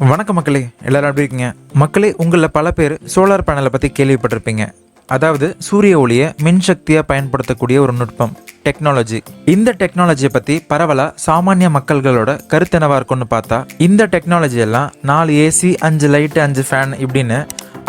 வணக்கம் மக்களே, எல்லாரும் எப்படி இருக்கீங்க? மக்களே, உங்களில் பல பேர் சோலார் பேனலை பற்றி கேள்விப்பட்டிருப்பீங்க. அதாவது சூரிய ஒளியை மின்சக்தியாக பயன்படுத்தக்கூடிய ஒரு நுட்பம், டெக்னாலஜி. இந்த டெக்னாலஜியை பற்றி பரவலாக சாமானிய மக்கள்களோட கருத்து என்னவா இருக்கும்னு பார்த்தா, இந்த டெக்னாலஜி எல்லாம் 4 ஏசி, 5 லைட்டு, 5 ஃபேன் இப்படின்னு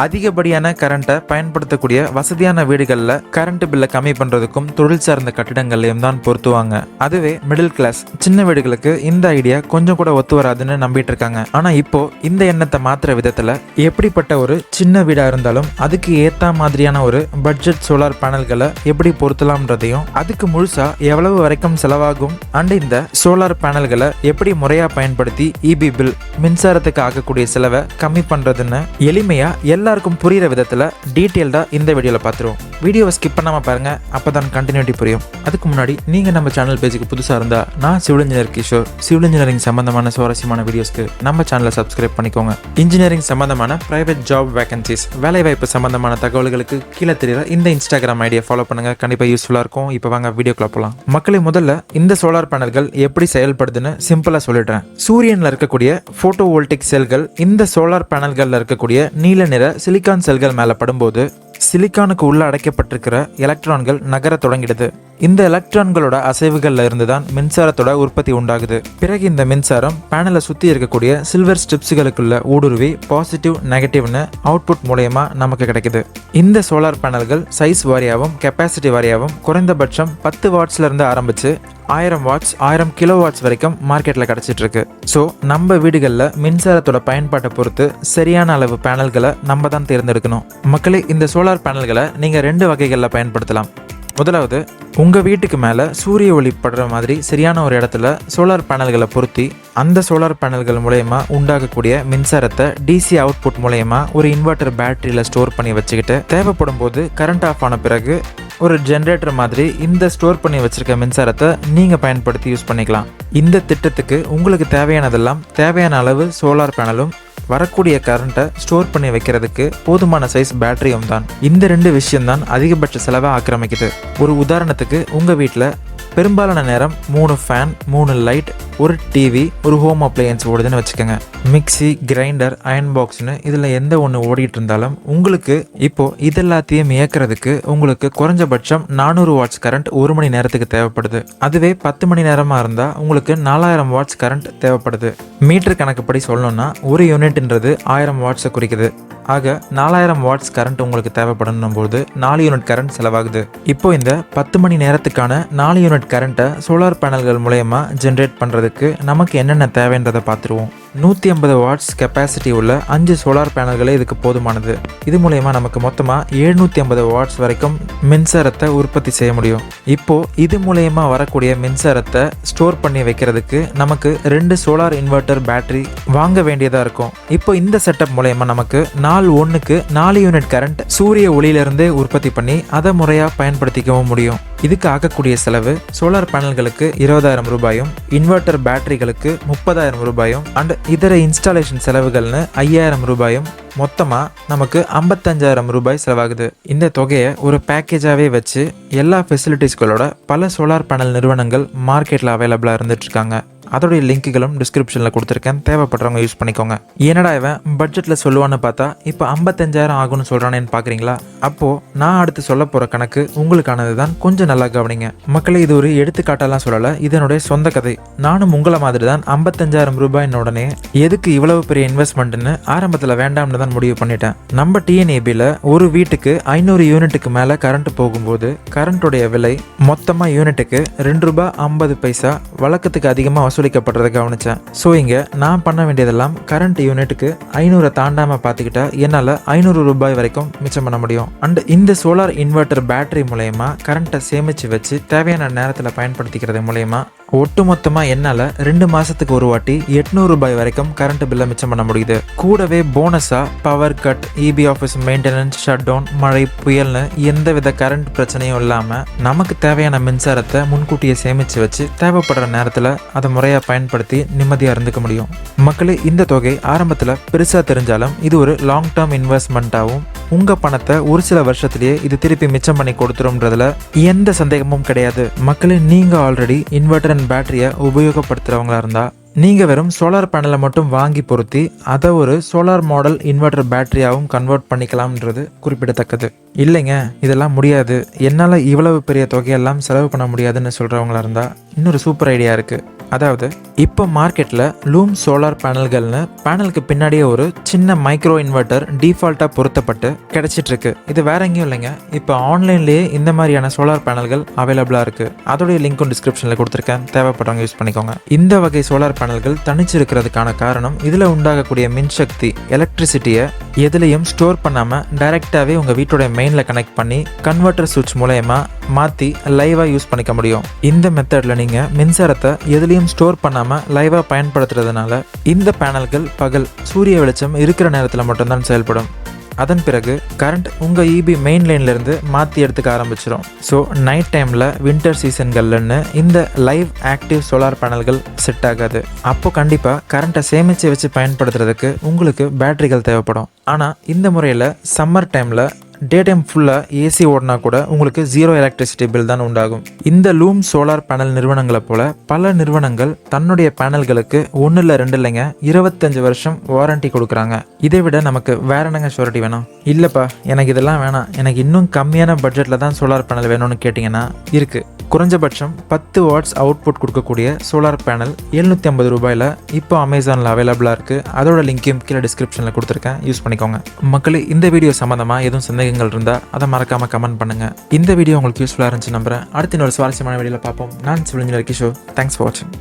அதிகப்படியான கரண்ட்டை பயன்படுத்தக்கூடிய வசதியான வீடுகளில் கரண்ட் பில்லை கம்மி பண்ணுறதுக்கும் தொழில் சார்ந்த கட்டிடங்கள்லையும் தான் பொருத்துவாங்க. அதுவே மிடில் கிளாஸ் சின்ன வீடுகளுக்கு இந்த ஐடியா கொஞ்சம் கூட ஒத்து வராதுன்னு நம்பிட்டு இருக்காங்க. ஆனால் இப்போ இந்த எண்ணத்தை மாற்றுற விதத்தில் எப்படிப்பட்ட ஒரு சின்ன வீடாக இருந்தாலும் அதுக்கு ஏற்ற மாதிரியான ஒரு பட்ஜெட் சோலார் பேனல்களை எப்படி பொருத்தலாம்ன்றதையும், அதுக்கு முழுசாக எவ்வளவு வரைக்கும் செலவாகும் அண்ட் இந்த சோலார் பேனல்களை எப்படி முறையாக பயன்படுத்தி இபி பில் மின்சாரத்துக்கு ஆகக்கூடிய செலவை கம்மி பண்ணுறதுன்னு எளிமையாக எல்லாருக்கும் புரிகிற விதத்தில் டீட்டெயில்டாக இந்த வீடியோவில் பார்த்துருவோம். வீடியோவை ஸ்கிப் பண்ணாமல் பாருங்கள், அப்போ தான் கண்டினியூட்டி புரியும். அதுக்கு முன்னாடி நீங்கள் நம்ம சேனல் பேஜுக்கு புதுசாக இருந்தால், நான் civil engineer Kishore. Civil engineering சம்பந்தமான சுவாரஸ்யமான வீடியோஸ்க்கு நம்ம சேனலை சப்ஸ்கிரைப் பண்ணிக்கோங்க. இன்ஜினியரிங் சம்பந்தமான பிரைவேட் ஜாப் வேகன்சிஸ், வேலைவாய்ப்பு சம்பந்தமான தகவல்களுக்கு கீழே தெரியுற இந்த இன்ஸ்டாகிராம் ஐடியா ஃபாலோ பண்ணுங்கள். கண்டிப்பாக யூஸ்ஃபுல்லாக இருக்கும். இப்போ வாங்க வீடியோக்குள்ள போகலாம். மக்களே, முதல்ல இந்த சோலார் பேனல்கள் எப்படி செயல்படுதுன்னு சிம்பிளாக சொல்லிடுறேன். சூரியனில் இருக்கக்கூடிய போட்டோ வோல்டிக் செல்கள் இந்த சோலார் பேனல்களில் இருக்கக்கூடிய நீல நிற சிலிக்கான் செல்கள் மேலே படும்போது சிலிக்கானுக்கு உள்ள அடைக்கப்பட்டிருக்கிற எலக்ட்ரான்கள் நகர தொடங்கிடுது. இந்த எலக்ட்ரான்களோட அசைவுகள்ல இருந்துதான் மின்சாரத்தோட உற்பத்தி உண்டாகுது. பிறகு இந்த மின்சாரம் பேனலை சுத்தி இருக்கக்கூடிய சில்வர் ஸ்ட்ரிப்ஸ்களுக்குள்ள ஊடுருவி பாசிட்டிவ் நெகட்டிவ்னு அவுட்புட் மூலயமா நமக்கு கிடைக்குது. இந்த சோலார் பேனல்கள் சைஸ் வாரியாகவும் கெப்பாசிட்டி வாரியாகவும் குறைந்தபட்சம் 10 வாட்ஸ்ல இருந்து ஆரம்பிச்சு 1000 வாட்ஸ் 1000 கிலோ வாட்ஸ் வரைக்கும் மார்க்கெட்ல கிடைச்சிட்டு இருக்கு. ஸோ நம்ம வீடுகளில் மின்சாரத்தோட பயன்பாட்டை பொறுத்து சரியான அளவு பேனல்களை நம்ம தான் தேர்ந்தெடுக்கணும். மக்களே, இந்த சோலார் பேனல்களை நீங்கள் 2 வகைகளில் பயன்படுத்தலாம். முதலாவது, உங்கள் வீட்டுக்கு மேலே சூரிய ஒளி படுற மாதிரி சரியான ஒரு இடத்துல சோலார் பேனல்களை பொருத்தி அந்த சோலார் பேனல்கள் மூலயமா உண்டாகக்கூடிய மின்சாரத்தை டிசி அவுட்புட் மூலயமா ஒரு இன்வெர்டர் பேட்டரியில் ஸ்டோர் பண்ணி வச்சுக்கிட்டு தேவைப்படும் போது கரண்ட் ஆஃப் ஆன பிறகு ஒரு ஜென்ரேட்டர் மாதிரி இந்த ஸ்டோர் பண்ணி வச்சிருக்க மின்சாரத்தை நீங்கள் பயன்படுத்தி யூஸ் பண்ணிக்கலாம். இந்த திட்டத்துக்கு உங்களுக்கு தேவையானதெல்லாம் தேவையான அளவு சோலார் பேனலும் வரக்கூடிய கரண்ட்டை ஸ்டோர் பண்ணி வைக்கிறதுக்கு போதுமான சைஸ் பேட்டரியும் தான். இந்த 2 விஷயம்தான் அதிகபட்ச செலவை ஆக்கிரமிக்குது. ஒரு உதாரணத்துக்கு, உங்கள் வீட்டில் பெரும்பாலான நேரம் 3 ஃபேன், 3 லைட், ஒரு டிவி, ஒரு ஹோம் அப்ளையன்ஸ் ஓடுதுன்னு வச்சுக்கோங்க. மிக்சி, கிரைண்டர், அயன் பாக்ஸ்னு இதில் எந்த ஒன்று ஓடிட்டு இருந்தாலும் உங்களுக்கு இப்போது இதெல்லாத்தையும் இயக்கிறதுக்கு உங்களுக்கு குறைஞ்சபட்சம் 400 வாட்ஸ் கரண்ட் 1 மணி நேரத்துக்கு தேவைப்படுது. அதுவே 10 மணி நேரமாக இருந்தால் உங்களுக்கு 4000 வாட்ஸ் கரண்ட் தேவைப்படுது. மீட்டர் கணக்குப்படி சொல்லணும்னா ஒரு யூனிட்ன்றது 1000 வாட்ஸை குறிக்குது. ஆக 4000 வாட்ஸ் கரண்ட் உங்களுக்கு தேவைப்படணும் போது 4 யூனிட் கரண்ட் செலவாகுது. இப்போ இந்த 10 மணி நேரத்துக்கான 4 யூனிட் கரண்ட்டை சோலார் பேனல்கள் மூலயமா ஜென்ரேட் பண்ணுறதுக்கு நமக்கு என்னென்ன தேவைன்றதை பார்த்துருவோம். 150 வாட்ஸ் கெப்பாசிட்டி உள்ள 5 சோலார் பேனல்களே இதுக்கு போதுமானது. இது மூலயமா நமக்கு மொத்தமாக 750 வாட்ஸ் வரைக்கும் மின்சாரத்தை உற்பத்தி செய்ய முடியும். இப்போ இது மூலயமா வரக்கூடிய மின்சாரத்தை ஸ்டோர் பண்ணி வைக்கிறதுக்கு நமக்கு 2 சோலார் இன்வெர்டர் பேட்டரி வாங்க வேண்டியதாக இருக்கும். இப்போ இந்த செட்டப் மூலயமா நமக்கு நாள் 1க்கு 4 யூனிட் கரண்ட் சூரிய ஒளியிலிருந்து உற்பத்தி பண்ணி அதை முறையாக பயன்படுத்திக்கவும் முடியும். இதுக்கு ஆகக்கூடிய செலவு சோலார் பேனல்களுக்கு 20,000 ரூபாயும், இன்வெர்டர் பேட்டரிகளுக்கு 30,000 ரூபாயும் அண்ட் இதர இன்ஸ்டாலேஷன் செலவுகள்னு 5,000 ரூபாயும், மொத்தமாக நமக்கு 55,000 ரூபாய் செலவாகுது. இந்த தொகையை ஒரு பேக்கேஜாகவே வச்சு எல்லா ஃபெசிலிட்டிஸ்களோட பல சோலார் பேனல் நிறுவனங்கள் மார்க்கெட்டில் அவைலபிளாக இருந்துட்டு இருக்காங்க. அதோடைய லிங்க்குகளும் டிஸ்கிரிப்ஷனில் கொடுத்துருக்கேன், தேவைப்படுறவங்க யூஸ் பண்ணிக்கோங்க. என்னடா இவன் பட்ஜெட்டில் சொல்லுவான்னு பார்த்தா இப்போ 55,000 ஆகும்னு சொல்கிறானேன்னு பார்க்குறீங்களா? அப்போது நான் அடுத்து சொல்ல போகிற கணக்கு உங்களுக்கானது தான், கொஞ்சம் நல்லா கவனிங்க. மக்களே, இது ஒரு எடுத்துக்காட்டெல்லாம் சொல்லலை, இதனுடைய சொந்த கதை. நானும் உங்களை மாதிரி தான் 55,000 ரூபாயின் உடனே எதுக்கு இவ்வளவு பெரிய இன்வெஸ்ட்மெண்ட்டுன்னு ஆரம்பத்தில் வேண்டாம்னு தான் முடிவு பண்ணிட்டேன். நம்ம டிஎன்ஏபியில் ஒரு வீட்டுக்கு 500 யூனிட்டுக்கு மேலே கரண்ட் போகும்போது கரண்ட்டுடைய விலை மொத்தமாக யூனிட்டுக்கு ₹2.50 வழக்கத்துக்கு அதிகமாக வசூலிக்கப்படுறதை கவனிச்சேன். ஸோ இங்கே நான் பண்ண வேண்டியதெல்லாம் கரண்ட் யூனிட்டுக்கு 500 தாண்டாமல் பார்த்துக்கிட்டா என்னால் 500 ரூபாய் வரைக்கும் மிச்சம் பண்ண முடியும். அண்ட் இந்த சோலார் இன்வெர்டர் பேட்டரி மூலயமா கரண்ட்டை சேமித்து வச்சு தேவையான நேரத்தில் பயன்படுத்திக்கிறது மூலயமா ஒட்டுமொத்தமாக என்னால் 2 மாதத்துக்கு ஒரு வாட்டி 800 ரூபாய் வரைக்கும் கரண்ட் பில்லை மிச்சம் பண்ண முடியுது. கூடவே போனஸாக power cut, EB office maintenance, shut down, மழை, புயல்னு எந்தவித கரண்ட் பிரச்சனையும் இல்லாமல் நமக்கு தேவையான மின்சாரத்தை முன்கூட்டியே சேமித்து வச்சு தேவைப்படுற நேரத்தில் அதை முறையாக பயன்படுத்தி நிம்மதியாக இருந்துக்க முடியும். மக்களே, இந்த தொகை ஆரம்பத்தில் பெருசாக தெரிஞ்சாலும் இது ஒரு லாங் டேர்ம் இன்வெஸ்ட்மெண்ட்டாகவும் உங்கள் பணத்தை ஒரு சில வருஷத்துலேயே இது திருப்பி மிச்சம் பண்ணி கொடுத்துரும்ன்றதுல எந்த சந்தேகமும் கிடையாது. மக்களே, நீங்கள் ஆல்ரெடி இன்வெர்டர் அண்ட் பேட்டரியை உபயோகப்படுத்துகிறவங்களா இருந்தால் நீங்கள் வெறும் சோலார் பேனலை மட்டும் வாங்கி பொருத்தி அதை ஒரு சோலார் மாடல் இன்வெர்டர் பேட்டரியாகவும் கன்வெர்ட் பண்ணிக்கலாம்ன்றது குறிப்பிடத்தக்கது. இல்லைங்க, இதெல்லாம் முடியாது, என்னால் இவ்வளவு பெரிய தொகையெல்லாம் செலவு பண்ண முடியாதுன்னு சொல்கிறவங்களா இருந்தால் இன்னொரு சூப்பர் ஐடியா இருக்குது. அதாவது இப்போ மார்க்கெட்டில் லூம் சோலார் பேனல்கள்னு பேனலுக்கு பின்னாடியே ஒரு சின்ன மைக்ரோ இன்வெர்டர் டிஃபால்ட்டாக பொருத்தப்பட்டு கிடைச்சிட்டு இருக்கு. இது வேற எங்கேயும் இல்லைங்க, இப்போ ஆன்லைன்லேயே இந்த மாதிரியான சோலார் பேனல்கள் அவைலபிளாக இருக்குது. அதோடைய லிங்க்கும் டிஸ்கிரிப்ஷனில் கொடுத்துருக்கேன், தேவைப்படுறவங்க யூஸ் பண்ணிக்கோங்க. இந்த வகை சோலார் பேனல்கள் தனிச்சு இருக்கிறதுக்கான காரணம் இதில் உண்டாகக்கூடிய மின்சக்தி எலக்ட்ரிசிட்டியை எதுலையும் ஸ்டோர் பண்ணாமல் டைரெக்டாகவே உங்கள் வீட்டோட மெயினில் கனெக்ட் பண்ணி கன்வெர்ட்டர் சுவிட்ச் மூலயமா மாற்றி லைவாக யூஸ் பண்ணிக்க முடியும். இந்த மெத்தடில் நீங்கள் மின்சாரத்தை எதுலேயும் ஸ்டோர் பண்ணாமல் லைவாக பயன்படுத்துறதுனால இந்த பேனல்கள் பகல் சூரிய வெளிச்சம் இருக்கிற நேரத்தில் மட்டும்தான் செயல்படும். அதன் பிறகு கரண்ட் உங்கள் இபி மெயின் லைன்லேருந்து மாற்றி எடுத்துக்க ஆரம்பிச்சிடும். ஸோ நைட் டைமில் வின்டர் சீசன்கள்னு இந்த லைவ் ஆக்டிவ் சோலார் பேனல்கள் செட் ஆகாது. அப்போ கண்டிப்பாக கரண்ட்டை சேமித்து வச்சு பயன்படுத்துறதுக்கு உங்களுக்கு பேட்டரிகள் தேவைப்படும். ஆனால் இந்த முறையில் சம்மர் டைமில் டே டைம் ஃபுல்லாக ஏசி ஓடினா கூட உங்களுக்கு 0 எலக்ட்ரிசிட்டி பில் தான் உண்டாகும். இந்த லூம் சோலார் பேனல் நிறுவனங்களை போல பல நிறுவனங்கள் தன்னுடைய பேனல்களுக்கு 1 இல்லை 2 இல்லைங்க 25 வருஷம் வாரண்டி கொடுக்குறாங்க. இதை விட நமக்கு வேற என்னங்க ஷூரிட்டி வேணும்? இல்லைப்பா, எனக்கு இதெல்லாம் வேணாம், எனக்கு இன்னும் கம்மியான பட்ஜெட்டில் தான் சோலார் பேனல் வேணும்னு கேட்டிங்கன்னா இருக்குது. குறைஞ்சபட்சம் 10 வாட்ஸ் அவுட்புட் கொடுக்கக்கூடிய சோலார் பேனல் 750 ரூபாயில் இப்போ அமேசானில் அவைலபிளாக இருக்குது. அதோட லிங்க்கையும் கீழே டிஸ்கிரிப்ஷனில் கொடுத்துருக்கேன், யூஸ் பண்ணிக்கோங்க. மக்களே, இந்த வீடியோ சம்மந்தமாக எதுவும் சந்தேகங்கள் இருந்தால் அதை மறக்காமல் கமெண்ட் பண்ணுங்கள். இந்த வீடியோ உங்களுக்கு யூஸ்ஃபுல்லாக இருந்துச்சு நம்புறேன். அடுத்த இன்னொரு சுவாரஸ்யமான வீடியோவில் பார்ப்போம். நான் சிவலிஞ்சர் கிஷோர். தேங்க்ஸ் ஃபார் வாட்சிங்.